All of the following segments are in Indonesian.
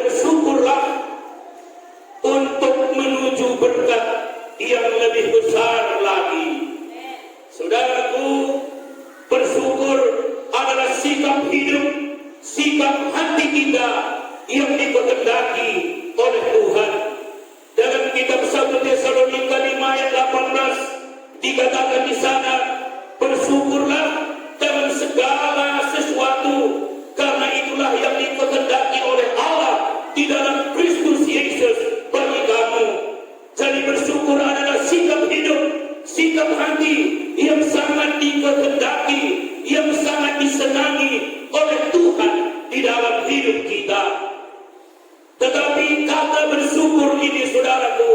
bersyukurlah untuk menuju berkat yang lebih besar lagi. Saudaraku, bersyukur adalah sikap hidup, sikap hati kita yang dikehendaki oleh Tuhan. Dalam kitab 1 Tesalonika 5 ayat 18 dikatakan di sana, bersyukurlah dalam segala sesuatu, karena itulah yang dikehendaki oleh Allah di dalam Kristus Yesus bagi kamu. Jadi bersyukur adalah sikap hidup, sikap hati yang sangat dikehendaki, yang sangat disenangi oleh Tuhan di dalam hidup kita. Tetapi kata bersyukur ini, saudaraku,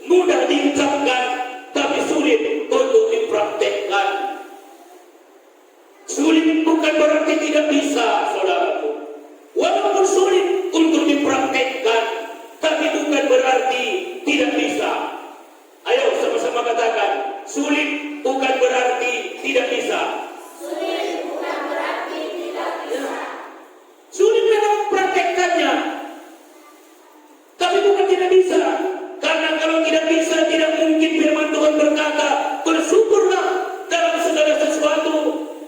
mudah diucapkan tapi sulit untuk dipraktekkan. Sulit bukan berarti tidak bisa, saudaraku. Walaupun sulit untuk dipraktekkan, tapi bukan berarti tidak bisa. Ayo sama-sama katakan, sulit bukan berarti tidak bisa. Sulit bukan berarti tidak bisa. Sulit memang praktekkannya, tapi bukan tidak bisa. Karena kalau tidak bisa, tidak mungkin firman Tuhan berkata, bersyukurlah dalam segala sesuatu,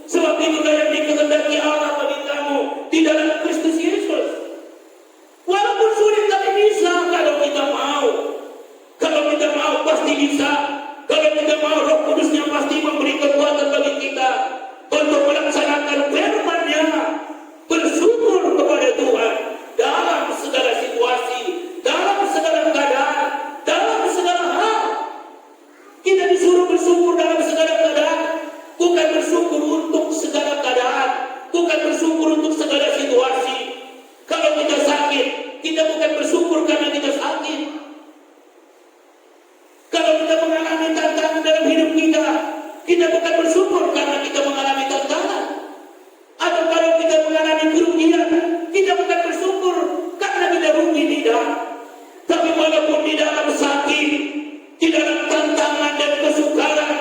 sebab itulah yang dikehendaki Allah bagi kamu di dalam Kristus Yesus. Walaupun sulit tapi bisa kalau kita mau. Kalau kita mau pasti bisa. Kalau kita mau, Roh Kudusnya pasti memberi kekuatan bagi kita untuk melaksanakan firman-Nya. Bersyukur kepada Tuhan dalam segala situasi, dalam segala keadaan, dalam segala hal. Kita disuruh bersyukur dalam segala keadaan, bukan bersyukur untuk segala keadaan, bukan bersyukur untuk segala situasi. Kalau kita sakit, kita bukan bersyukur karena kita sakit. Kalau kita mengalami tantangan dalam hidup kita, kita bukan bersyukur karena kita mengalami tantangan. Atau kalau kita mengalami kerugian, kita bukan bersyukur karena kita rugi, tidak. Tapi walaupun di dalam sakit, di dalam tantangan dan kesukaran,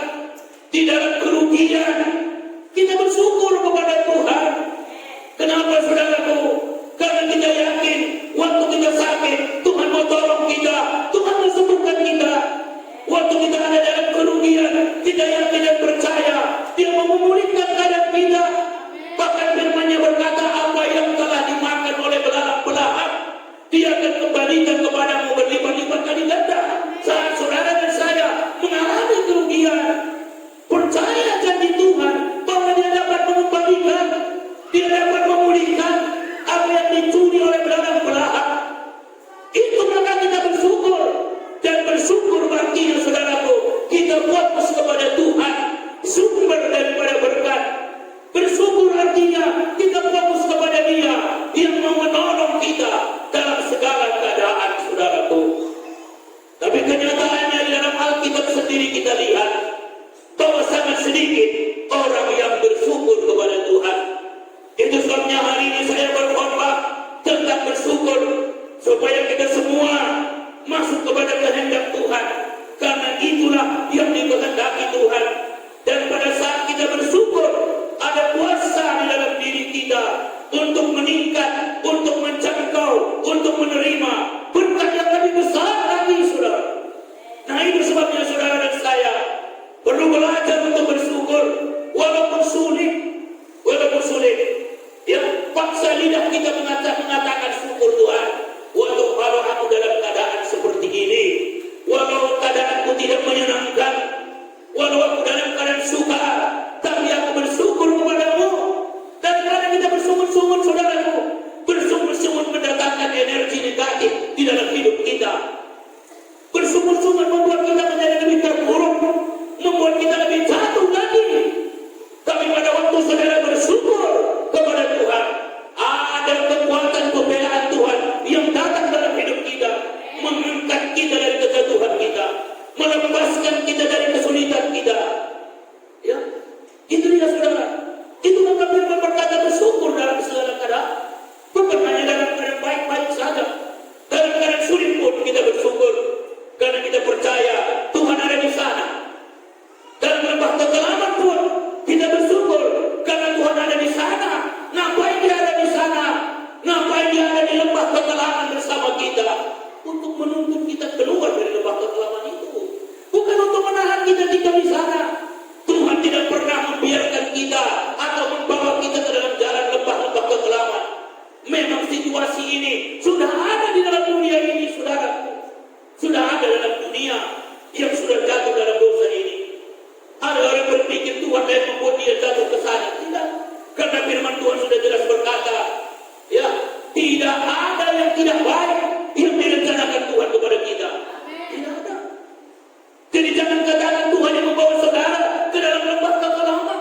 di dalam kerugian, kita bersyukur kepada Tuhan. Kenapa, saudaraku? Karena kita yakin waktu kita sakit, Tuhan mau tolong kita, Tuhan mau sembuhkan kita. Waktu kita ada dalam kerugian, kita yakin dan percaya Dia mau memulihkan keadaan kita. Bahkan firman-Nya berkata, apa yang telah dimakan oleh belahan, Dia akan kembalikan kepadamu berlipat-lipat kali ganda. Saat saudara dan saya mengalami kerugian, percaya janji Tuhan bahwa Dia dapat mengembalikan, Dia dapat memulihkan apa yang dicuri oleh belahan. Itu maka kita bersyukur. Dan bersyukur artinya, saudaraku, kita fokus kepada Tuhan, sumber daripada berkat. Bersyukur artinya kita fokus kepada Dia yang mau menolong kita dalam segala keadaan, saudaraku. Tapi kenyataannya di dalam Alkitab sendiri kita lihat bahwa sangat sedikit orang yang bersyukur kepada Tuhan. Itu sebabnya hari ini saya berkhotbah tentang bersyukur, supaya kita semua masuk kepada kehendak Tuhan, karena itulah yang dikehendaki Tuhan. Dan pada saat kita bersyukur, ada kuasa di dalam diri kita untuk meningkat, untuk menjangkau, untuk menerima berkat yang lebih besar lagi, saudara. Nah, itu sebabnya saudara dan saya perlu belajar untuk bersyukur, walaupun sulit. Ya, paksa lidah kita mengatakan syukur Tuhan. Walau aku dalam keadaan seperti ini, walau keadaanku tidak menyenangkan, walau aku dalam keadaan suka, tapi aku bersyukur kepadamu. Dan karena kita bersungut-sungut, saudaraku, bersungut-sungut mendatangkan energi negatif di dalam hidup kita. Bersungut-sungut membuat kita menjadi lebih terpuruk, membuat kita lebih jatuh lagi. Tapi pada waktu saudara bersyukur kepada Tuhan, ada kekuatan pembelaan Tuhan yang datang dalam hidup kita, mengangkat kita dari kejatuhan kita, melepaskan kita dari kesulitan kita. Ya, itu dia, saudara. Itu maka firman berkata bersyukur dalam segala keadaan, bukan hanya dalam keadaan baik-baik saja. Dalam keadaan sulit pun kita bersyukur, karena kita percaya Tuhan ada di sana. Dalam lembah kekelaman pun kita bersyukur, karena Tuhan sudah ada di dalam dunia ini, saudaraku. Sudah ada dalam dunia yang sudah jatuh dalam dosa ini. Ada orang berpikir Tuhan yang membuat dia jatuh ke sana. Tidak. Karena firman Tuhan sudah jelas berkata, ya, tidak ada yang tidak baik yang direncanakan Tuhan kepada kita. Tidak ada. Jadi jangan katakan Tuhan yang membawa saudara ke dalam lembah kekelaman.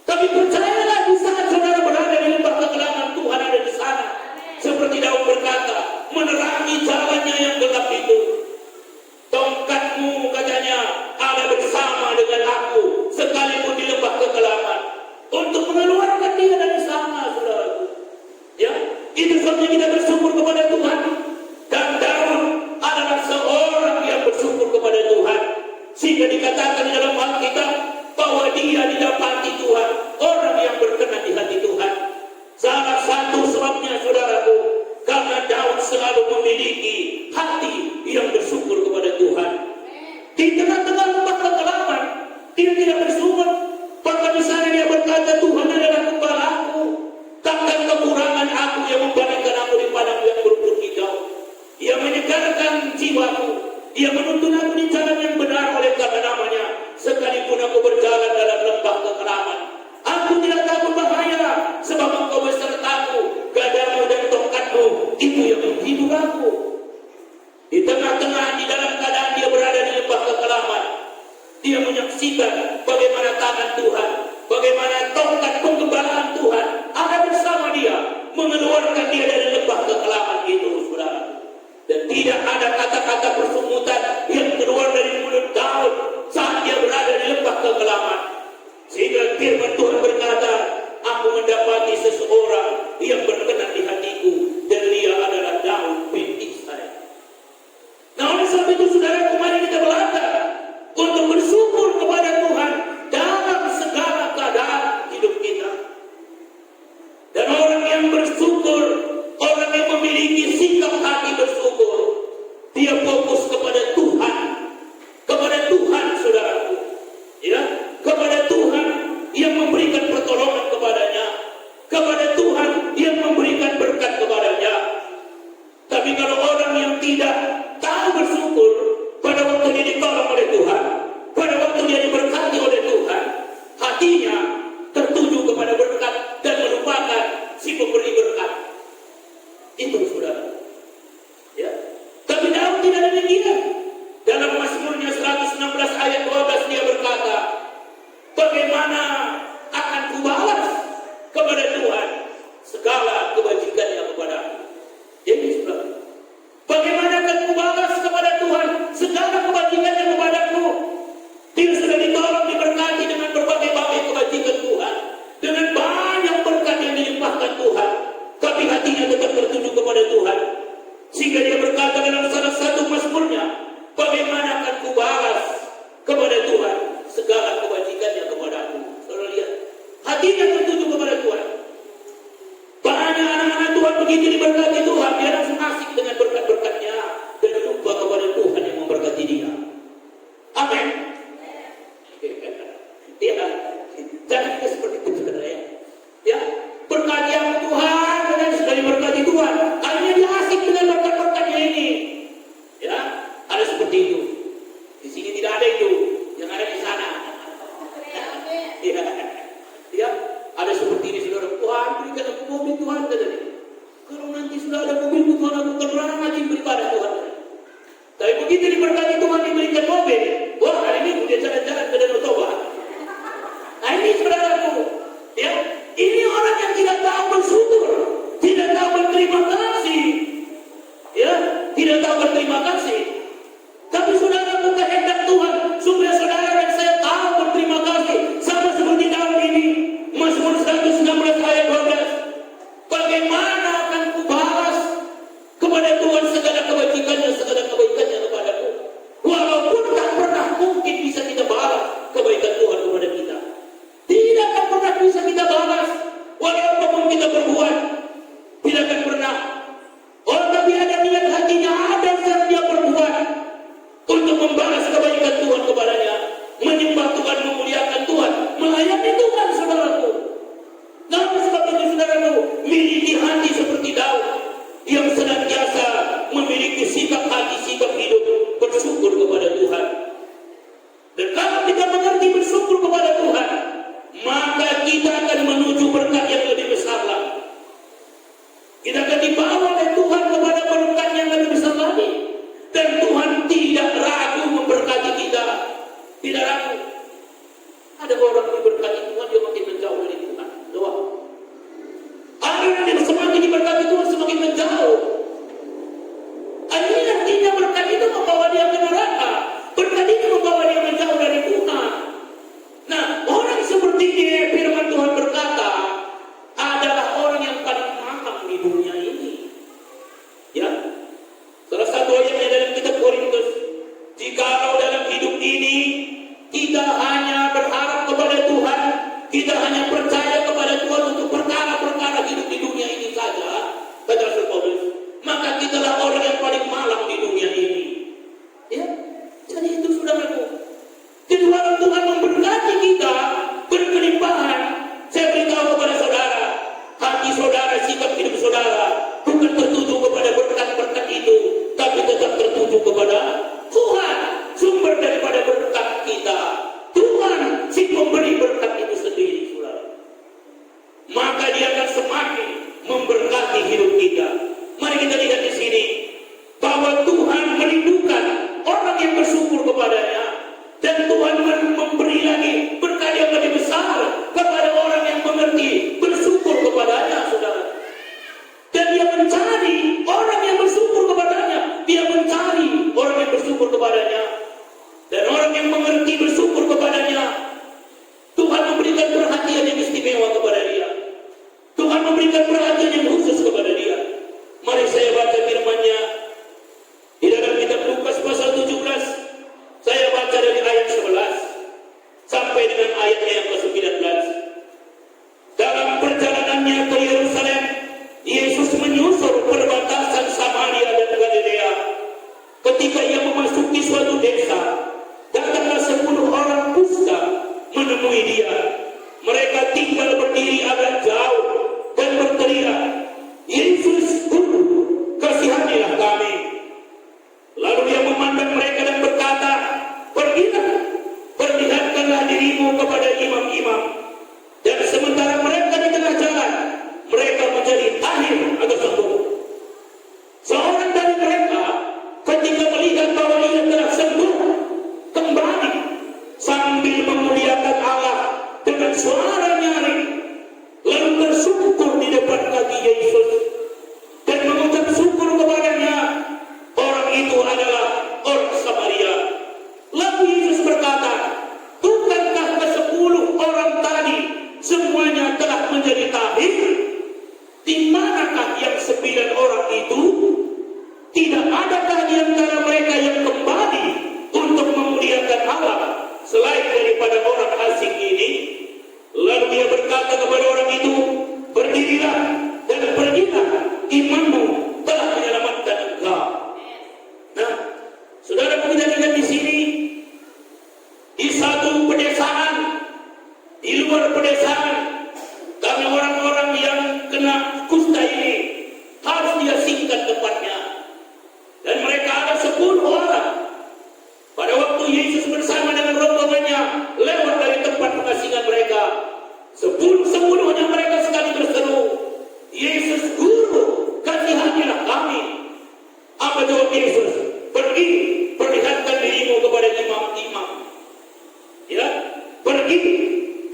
Tapi percayalah, di saat saudara berada di lembah kekelaman, Tuhan ada di sana. Seperti Daud berkata, menerangi jalannya yang gelap itu. Tongkatmu, katanya, ada bersama dengan aku sekalipun di lembah kekelaman, untuk mengeluarkan dia dari sana, saudaraku. Ya, itu sebabnya kita bersyukur kepada Tuhan. Dan Daud adalah seorang yang bersyukur kepada Tuhan, sehingga dikatakan di dalam Alkitab bahwa dia didapati Tuhan, orang yang berkenan di hati Tuhan. Salah satu sebabnya, saudaraku, karena Daud selalu memiliki hati yang bersyukur kepada Tuhan. Di tengah-tengah lembah kekelaman, dia tidak bersyukur. Bahkan di sana dia berkata, Tuhan adalah gembalaku, takkan kekurangan aku yang membaringkan aku di padang yang berumput hijau. Ia menyegarkan jiwaku, ia menuntun aku di jalan yang benar oleh karena namanya. Sekalipun aku berjalan dalam lembah kekelaman, aku tidak takut bahaya, sebab engkau besertaku, gadamu dan tongkatmu, itu yang menghibur aku. Di tengah-tengah, di dalam keadaan dia berada di lembah kekelaman, dia menyaksikan bagaimana tangan Tuhan, bagaimana tongkat penggembalaan Tuhan ada bersama dia, mengeluarkan dia dari lembah kekelaman itu, saudara. Dan tidak ada kata-kata persumutan yang keluar dari mulut Daud saat dia berada di lembah kekelaman. Sehingga firman Tuhan berkata, aku mendapati seseorang yang berkenan di hatiku, dan dia adalah Daud bin Isai. Nah, oleh sebab itu, saudara, kemarin kita belajar untuk bersyukur kepada Tuhan dalam segala keadaan hidup kita. Dan orang yang bersyukur, orang yang memiliki sikap hati bersyukur, dia fokus kepada Tuhan, saudaraku, ya, kepada Tuhan yang memberikan pertolongan kepadanya, kepada Tuhan yang memberikan berkat kepadanya. Tapi kalau orang yang tidak tahu bersyukur, pada waktu dia ditolong oleh Tuhan, pada waktu dia diberkati oleh Tuhan, hatinya tertuju kepada berkat dan melupakan si pemberi berkat. Itu, saudara. Ya. Tapi Daud tidak demikian. Dalam Mazmurnya 116 ayat 12 dia berkata, bagaimana akan kubalas kepada Tuhan segala kebajikannya kepadaku. Jadi, saudara, bagaimana akan kubalas kepada Tuhan segala kebajikannya kepadaku? Dia sudah ditolong, diberkati dengan berbagai-bagai kebajikan Tuhan, dengan banyak berkat yang dilimpahkan Tuhan, tapi hatinya tetap tertuju kepada Tuhan. Sehingga dia berkata dalam salah satu mazmurnya, bagaimana akan kubalas kepada Tuhan segala kebajikannya kepadaku. Saudara lihat, hatinya tertuju kepada Tuhan. Banyak anak-anak Tuhan begitu diberkati Tuhan, dia langsung asik dengan berkat-berkatnya dan lupa kepada Tuhan yang memberkati dia. Amin. Ya, jangan kita seperti itu, saudara, ya. Ya, berkati aku Tuhan, dan sudah diberkati Tuhan, akhirnya dia asik dengan berkat-berkatnya ini. Ya, ada seperti itu. Di sini tidak ada itu, yang ada di sana. Ya, ya, ada seperti ini, saudara. Tuhan, berikan aku mobil, Tuhan, katanya. Kalau nanti sudah ada mobil, Tuhan, aku terang lagi beribadah, Tuhan. Tapi begitu diberkati Tuhan, diberikan mobil, wah, hari ini dia jalan-jalan ke Danau Toba. Nah, ini, saudaraku, ya, ini orang yang tidak tahu bersyukur, tidak tahu berterima kasih, ya, tidak tahu berterima kasih. Tapi saudaraku, kehendak Tuhan supaya saudara dan saya tahu berterima kasih, sama seperti Daud ini. Mazmur 116 ayat 12. Bagaimana akan kubalas kepada Tuhan segala kebajikannya, segala kebaikannya kepadaku? Walaupun tak pernah mungkin bisa kita balas kebaikan Tuhan kepada kita. Tidak akan pernah bisa kita balas, walaupun kita berbuat, tidak akan pernah. Orang tapi ada niat hatinya, ada saat dia berbuat untuk membalas kebaikan Tuhan kepadanya, menyembah Tuhan, memuliakan Tuhan, melayani Tuhan, saudaraku. Nah, sebab itu, saudaraku, miliki hati Ada orang diberkati Tuhan, dia makin menjauh dari Tuhan. Doa. Ada yang semakin diberkati Tuhan, semakin menjauh. Ini artinya berkat itu membawa dia ke neraka. Berkat itu membawa dia menjauh dari Tuhan. Nah, orang seperti dia, firman Tuhan berkata, adalah orang yang paling malang di dunia ini. Ya, salah satu ayatnya dalam kitab Korintus, jikalau dalam hidup ini kita hanya berharap kepada Tuhan, kita hanya percaya kepada Tuhan untuk perkara-perkara hidup di dunia ini saja, kata Rasul Paulus, maka kitalah orang yang paling malang di dunia ini. Ya, jadi itu saudaraku. Jadi walau Tuhan memberkati kita berkelimpahan, saya beritahu kepada saudara, hati saudara, sikap hidup saudara bukan tertuju kepada berkat-berkat itu, tapi tetap tertuju kepada Tuhan, sumber daripada berkat kita. Tuhan si pemberi berkat itu sendiri, saudara. Maka dia akan semakin memberkati hidup kita. Mari kita lihat di sini bahwa Tuhan merindukan orang yang bersyukur kepadanya, dan Tuhan memberi lagi berkat yang lebih besar kepada orang yang mengerti bersyukur kepadanya, saudara. Dan dia mencari orang yang bersyukur kepadanya. Dia mencari orang yang bersyukur kepadanya. Dan orang yang mengerti bersyukur kepadanya, Tuhan memberikan perhatian yang istimewa kepada dia. Tuhan memberikan perhatian yang khusus kepada dia. Mari saya baca firman-Nya di dalam kitab Lukas pasal 17. Saya baca dari ayat 11 sampai dengan ayatnya yang ke-19. Dalam perjalanannya ke Yerusalem, Yesus menyusur perbatasan Samaria dan Galilea. Ketika ia memasuki suatu desa, datanglah 10 orang kusta menemui dia. Mereka tinggal berdiri agak jauh dan berteriak, "Yesus, Guru, kasihanilah kami." Lalu dia memandang mereka dan berkata, "Pergilah, perlihatkanlah dirimu kepada imam-imam." Dan sementara mereka di tengah jalan, mereka menjadi tahir atau sembuh. Seorang dari mereka ketika melihat bahwa ia telah sembuh, kembali sambil memuliakan Allah dengan suara nyaring, lalu bersyukur di depan kaki Yesus dan mengucap syukur kepadanya. Orang itu adalah orang Samaria. Lalu Yesus berkata, "Bukankah ke-10 orang tadi semuanya telah menjadi tahir? Di manakah yang 9 orang itu? Tidak adakah di antara mereka yang kembali untuk memuliakan Allah selain daripada orang asing ini?" Lalu dia berkata kepada orang itu, "Berdirilah dan pergilah, imanmu telah menyelamatkan engkau." Nah, saudara, kita lihat di sini, di satu pedesaan, di luar pedesaan, karena orang-orang yang kena kusta ini harus diasingkan tempatnya. Dan mereka ada 10 orang. Pada waktu Yesus bersama dengan rombongannya lewat dari tempat pengasingan mereka, 10-10-nya mereka sekali berseru, "Yesus, Guru, kasihanilah kami." Apa jawab Yesus? "Pergi, perlihatkan dirimu kepada imam-imam." Ya, pergi,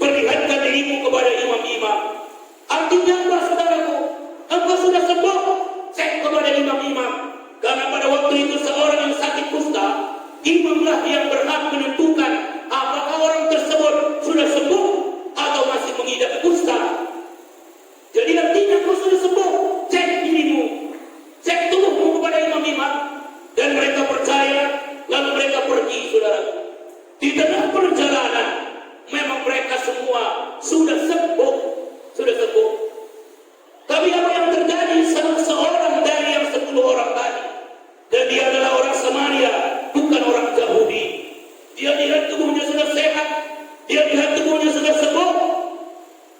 perlihatkan dirimu kepada imam-imam. Artinya apa, saudaraku? Engkau sudah sembuh, cek kepada imam-imam. Karena pada waktu itu seorang yang sakit kusta, imamlah yang berhak menentukan apakah orang tersebut sudah sembuh atau masih mengidap kusta. Jadi artinya kau sudah sembuh, cek dirimu, cek tubuhmu kepada imam-imam. Dan mereka percaya, lalu mereka pergi, saudara. Di tengah perjalanan, memang mereka semua sudah sembuh, sudah sembuh. Tapi apa yang terjadi? Salah seorang dari yang 10 orang tadi, dan dia adalah orang Samaria, bukan orang Yahudi. Dia lihat tubuhnya sudah sehat, dia lihat tubuhnya sudah sembuh.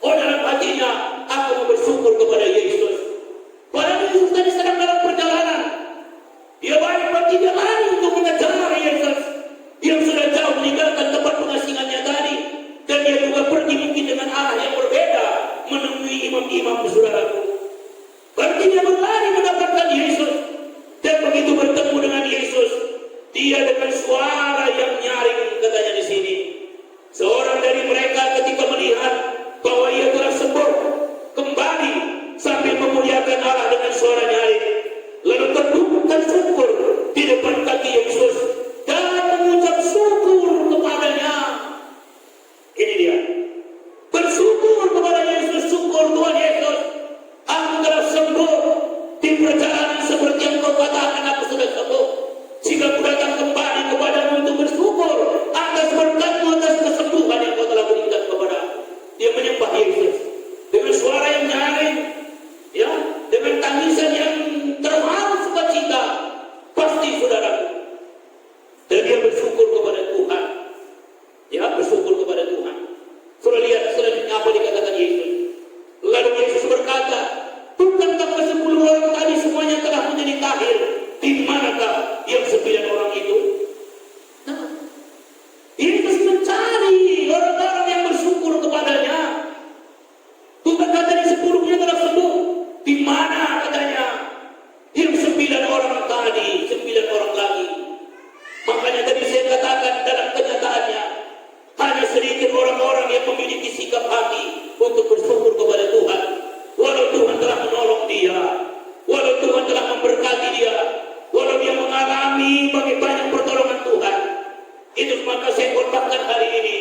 Oh, dalam hatinya, aku mau bersyukur kepada Yesus. Padahal Yesus tadi sedang dalam perjalanan. Dia balik-balik, dia lari untuk mengejar Yesus yang sudah jauh meninggalkan tempat pengasingannya tadi. Dan dia juga pergi mungkin dengan arah yang berbeda menemui imam-imam, saudaraku. Berarti dia berlari mendapatkan Yesus. Dan begitu bertemu dengan Yesus, dia dengan suara yang nyaring, katanya di sini, seorang dari dari mereka ketika melihat bahwa ia telah sembuh kembali sambil memuliakan Allah dengan suara nyaring, lalu tundukkan syukur di depan kaki Yesus dan mengucap syukur kepadanya. Ini dia, bersyukur kepada Yesus. Syukur Tuhan Yesus, aku telah sembuh di perjalanan seperti yang kau katakan aku sudah sembuh, sehingga aku datang kembali kepadamu untuk bersyukur atas berkat-Mu, atas kesembuhan yang kau telah berikan kepada aku. Dia menyembah Yesus dengan suara yang nyaring, ya, dengan tangisan yang terharu sukacita, pasti saudaraku. Dan dia bersyukur kepada Tuhan, ya, bersyukur kepada Tuhan. Sudah lihat selanjutnya apa dikatakan Yesus. Lalu Yesus berkata, bukankah ke-10 orang tadi semuanya telah menjadi tahir? Di manakah yang 9 orang itu? Nah, Yesus mencari orang-orang yang bersyukur kepadanya. Bukankah tadi 10-nya telah sembuh? Di mana katanya yang 9 orang tadi, 9 orang lagi? Makanya tadi saya katakan dalam kenyataannya hanya sedikit orang-orang yang memiliki sikap hati untuk bersyukur kepada Tuhan. Walau Tuhan telah menolong dia, walau Tuhan telah memberkati dia, walau dia mengalami banyak pertolongan Tuhan. Itu maka saya khotbahkan hari ini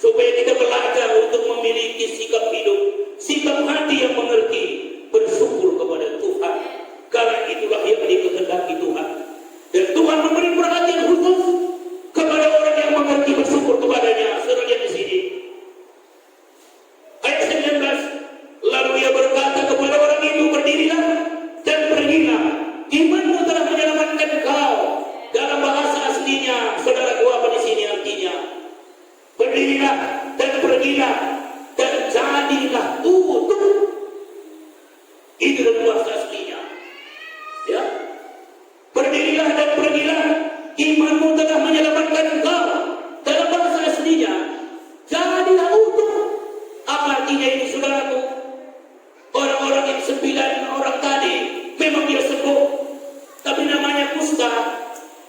supaya kita belajar untuk memiliki sikap hidup, sikap hati yang mengerti, bersyukur kepada Tuhan. Karena itulah yang dikehendaki Tuhan. Dan Tuhan memberi perhatian khusus kepada orang yang mengerti bersyukur kepadanya. Saudara lihat di sini. Ayat 19. Lalu ia berkata kepada orang itu, berdirilah dan pergilah. Imanmu telah menyelamatkan kau. Dalam bahasa aslinya, saudara gua apa di sini artinya? Berdirilah dan pergilah dan jadilah utuh. Itu dalam bahasa aslinya. Ya. Berdirilah dan pergilah. Imanmu telah menyelamatkan kau. Dalam bahasa aslinya, jadilah utuh. Apa artinya ini saudaraku? Orang-orang yang 9 orang tadi memang dia sembuh, tapi namanya kusta.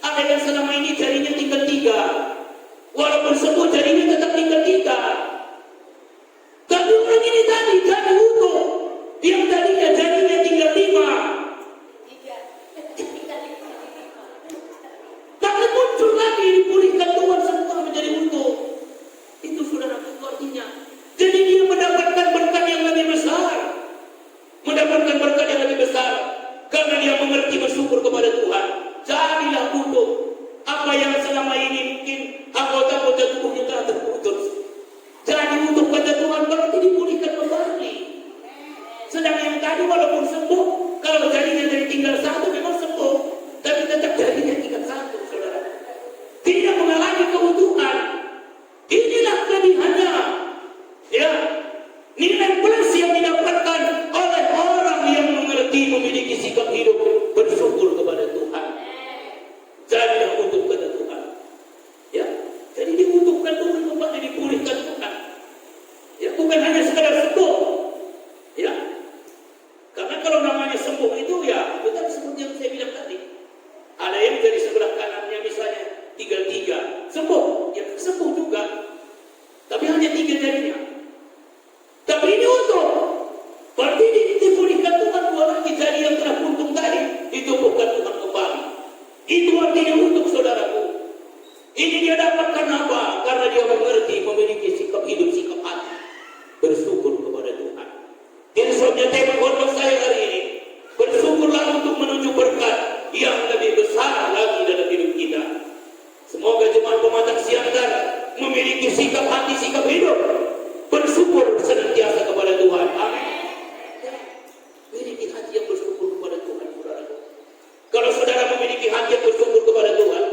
Ada yang selama ini jarinya tinggal 3. Walaupun sembuh jarinya tetap tinggal 3. Tapi orang ini tadi jadi utuh. Yang tadinya jarinya tinggal 5. Tapi muncul lagi, dipulihkan Tuhan semua menjadi utuh. Itu saudara itu artinya. Jadi dia mendapatkan berkat yang lebih besar. Mendapatkan berkat yang lebih besar. Karena dia mengerti bersyukur kepada Tuhan. Jadilah utuh. Apa yang selama ini mungkin anggota-anggota tubuhnya telah terputus. Jadi utuh kata Tuhan berarti dipulihkan kembali. Sedang yang tadi walaupun sembuh, kalau jadinya dari tinggal 1 memang sembuh, tapi tetap jadinya tinggal 1, saudara. Tidak mengalami keutuhan. Inilah kelebihannya. Ya, nilai plus yang didapatkan oleh orang yang mengerti memiliki sikap hidup bersyukur kepada Tuhan. Jadilah utuh kata Tuhan. Ya, jadi diutuhkan Tuhan kembali, dipulihkan Tuhan. Ya, bukan hanya sekadar sembuh. Ya, karena kalau namanya sembuh itu ya, itu tadi seperti yang saya bilang tadi. Ada yang dari sebelah kanannya misalnya tinggal 3, sembuh, ya sembuh juga. Tapi hanya 3 jarinya. Tapi ini utuh. Berarti dipulihkan Tuhan 2 lagi jari yang telah buntung tadi, ditumbuhkan Tuhan kembali. Itu artinya utuh saudaraku. Ini dia dapatkan apa? Karena dia mengerti, memiliki sikap hidup, sikap hati bersyukur kepada Tuhan. Ini sebabnya tema khotbah saya hari ini, bersyukurlah untuk menuju berkat yang lebih besar lagi dalam hidup kita. Semoga jemaat pematang siantar memiliki sikap hati, sikap hidup bersyukur senantiasa kepada Tuhan. Amin. Memiliki hati yang bersyukur kepada Tuhan, saudara. Kalau saudara memiliki hati yang bersyukur kepada Tuhan,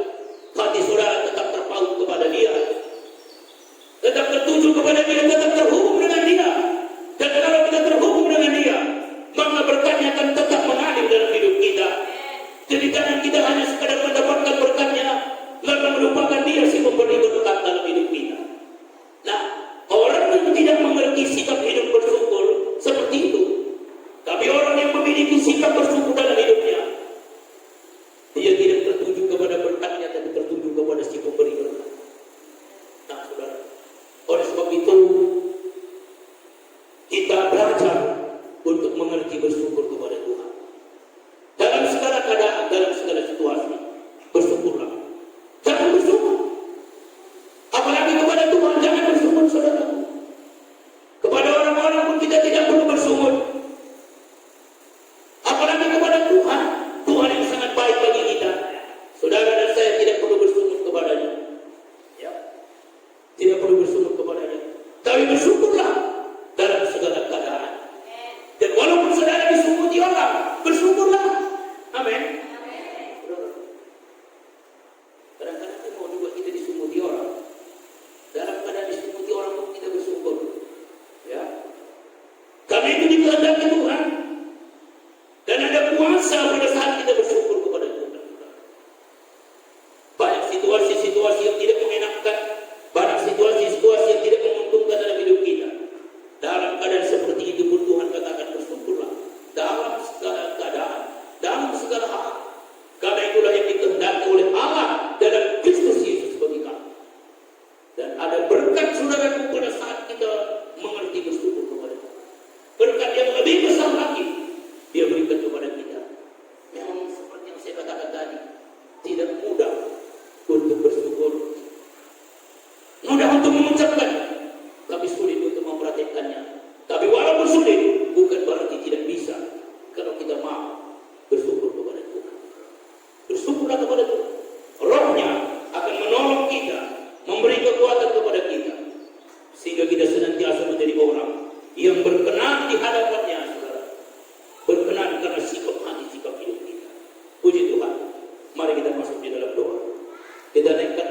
hati saudara tetap terpaut kepada Dia, tetap tertuju kepada Dia, tetap terhubung dengan Dia. Dan kalau kita terhubung dengan Dia, maka berkatnya akan tetap mengalir dalam hidup kita. Jadi jangan kita hanya sekadar mendapatkan berkatnya, lalu melupakan Dia si pemberi berkat dalam hidup kita. Nah, orang yang tidak mengerti sikap hidup bersyukur seperti itu. Tapi orang yang memiliki sikap bersyukur dalam hidupnya, dia tidak tertuju kepada berkatnya, tapi tertuju kepada si pemberi berkat. Nah, saudara, oleh sebab itu pada saat kita bersyukur kepada Tuhan. Banyak situasi-situasi yang tidak mengenakan, banyak situasi-situasi yang tidak menguntungkan dalam hidup kita. Dalam keadaan seperti itu pun Tuhan katakan bersyukurlah dalam segala keadaan, dalam segala hal. Karena itulah yang dikehendaki oleh Allah dalam Kristus Yesus bagi kami. Dan ada berkat saudaraku pada saat kita mengerti bersyukur kepada Tuhan. Berkat yang lebih besar lagi Dia berikan kepada kita. Memang seperti yang saya katakan tadi, tidak mudah untuk bersyukur. Mudah untuk mengucapkan, tapi sulit untuk mempraktikkannya. Tapi walaupun sulit, bukan berarti tidak bisa kalau kita mau bersyukur kepada Tuhan. Bersyukurlah kepada Tuhan. Rohnya akan menolong kita, memberi kekuatan kepada kita, sehingga kita senantiasa menjadi orang yang berkenan di hadapannya, saudara. Berkenan karena sikap hati, sikap hidup kita. Puji Tuhan. Mari kita masuk di dalam doa. Kita naikkan